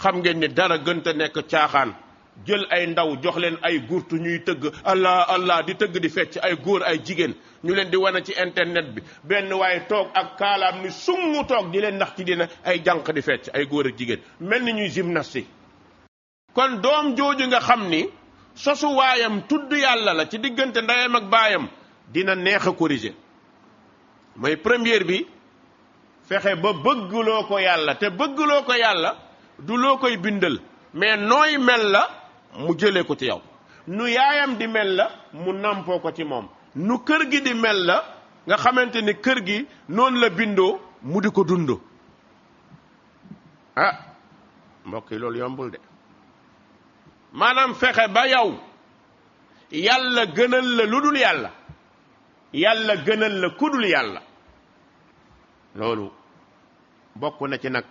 xam ngeen ni dara gënta nekk caaxaan jël ay ndaw jox leen ay gurtu ñuy tëgg allah allah di tëgg di fecc ay góor ay jigéen ñu leen di wane ci internet bi benn waaye toog ak kaalaam ni summu toog di leen ndax ci dina ay jànq di fecc ay góor ak jigéen mel ni ñuy gymnastique. kon doom jooju nga xam ni sosu waayam tudd yàlla la ci diggante ndeyam ak baayam dina neex a corriger. mooy première bi fexe ba bëggloo ko yàlla te bëggloo ko yàlla du loo koy bindal mais nooy mel la mu jëlee ko ci yow, nu yaayam di mel la mu nampoo ko ci moom, nu kër gi di mel la nga xamante ni kër gi noonu la bindoo mu di ko dund. ah mbokk yi loolu yombul de. maanaam fexe ba yow yàlla gënal la lu dul yàlla, yàlla gënal la ku dul yàlla, loolu bokk na ci nag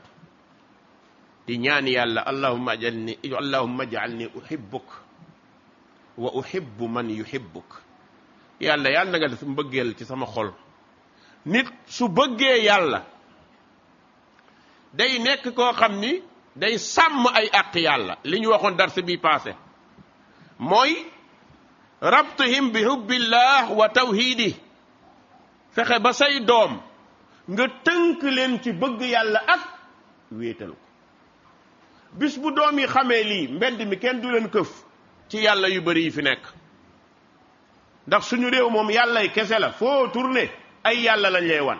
di ñaan yàlla allahumma ij'alni uhibbuk wa uhibbu man yuhibbuk. yàlla yàlla na nga def mbëggeel ci sama xol. nit su bëggee yàlla day nekk koo xam ni day sàmm ay àq yàlla. li ñu waxoon dars bi passé mooy rabtuhum bi hubbillah wa tawhidi. fexe ba say doom nga tënk leen ci bëgg yàlla ak wéetal ko. bis bu doom yi xamee lii mbedd mi kenn du leen këf ci yàlla yu bari yi fi nekk. ndax suñu réew moom yàllay kese la, foo tourné ay yàlla lañ lay wan.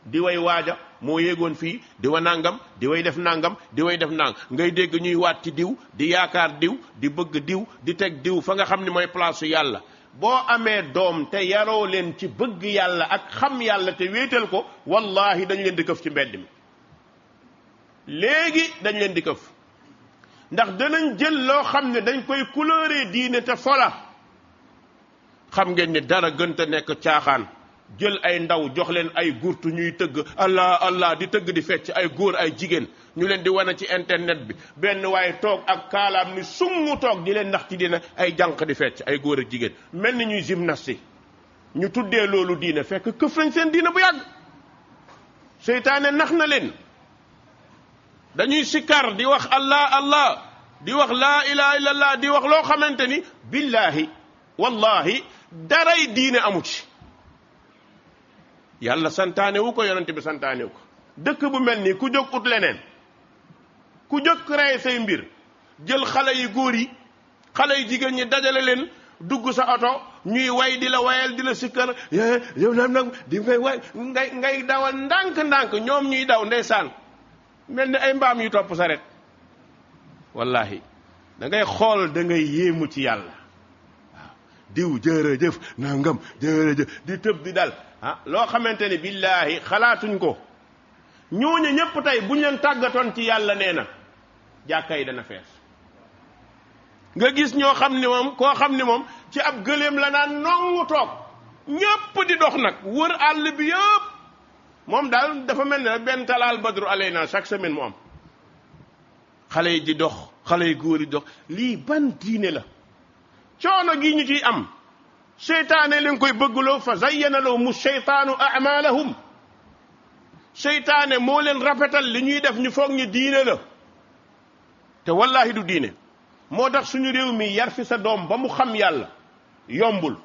di way waaja moo yéegoon fii di wa nangam di way def nangam di way def nang ngay dégg ñuy waat ci diw di yaakaar diw di bëgg diw di teg diw fa nga xam ni mooy place yàlla. boo amee doom te yaroo leen ci bëgg yàlla ak xam yàlla te wéetal ko wallahi dañ leen di këf ci mbedd mi léegi dañ leen di këf. ndax danañ jël loo xam ne dañ koy couleuré diine te fola. xam ngeen ni dara gënta nekk caaxaan jël ay ndaw jox leen ay gurtu ñuy tëgg allah allah di tëgg di fecc ay góor ay jigéen ñu leen di wane ci internet bi benn waaye toog ak kaalaam ni summu toog di leen ndax ci dina ay jànq di fecc ay góor ak jigéen mel ni ñuy gymnastique. ñu tuddee loolu diine fekk këf nañ seen diine bu yàgg. seytaane nax na leen. dañuy sikkar di wax allah allah di wax laa ilaha illallah di wax loo xamante ni billahi wallahi daray diine amu ci. yàlla santaane wu ko, yonente bi santaane wu ko. dëkk bu mel nii ku jóg ut leneen, ku jóg créé say mbir, jël xale yu góor yi xale yu jigéen ñi dajale leen dugg sa oto ñuy way di la wayal di la sikkar yow nag di ngay way ngay dawal ndànk-ndànk ñoom ñuy daw ndeysaan mel ni ay mbaam yu topp saret. wallahi da ngay xool da ngay yéemu ci yàlla. waaw diw jërëjëf nangam jërëjëf di tëb di dal loo xamante ni billahi xalaatuñ ko. ñooñu ñëpp tey buñ leen tàggatoon ci yàlla nee na jàkka yi dana fees. nga gis ñoo xam ni moom koo xam ni moom ci ab gëléem la naan nongu toog ñëpp di dox nag wër àll bi yëpp. moom daal dafa mel ne benn talaal badru alayna chaque semaine mu am. xale yi di dox xale yi góor yi dox. lii ban diine la. coono gi ñu ciy am seytaane leen koy bëggloo fa zayyana lahum sheytaanu amalahum. seytaane moo leen rafetal li ñuy def ñu foog ñu diine la te wallahi du diine. moo tax suñu réew mi yar fi sa doom ba mu xam yàlla yombul,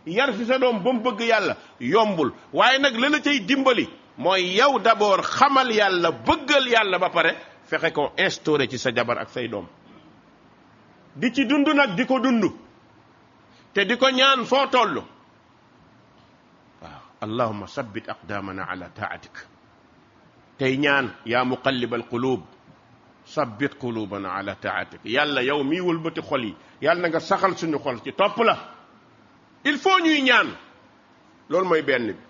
yar fi sa doom ba mu bëgg yàlla yombul. waaye nag la la cay dimbali mooy yow d'abord xamal yàlla bëggal yàlla ba pare fexe ko instauré ci sa jabar ak say doom. di ci dund nag di ko dund te di ko ñaan foo toll. waaw allahumma sabbit aqdamana ala taatik. tey ñaan yaa muqallibal qulub sabbit qulubana ala taatik. yàlla yow mii wëlbati xol yi yàlla na nga saxal suñu xol ci topp la. il faut ñuy ñaan. loolu mooy benn bi.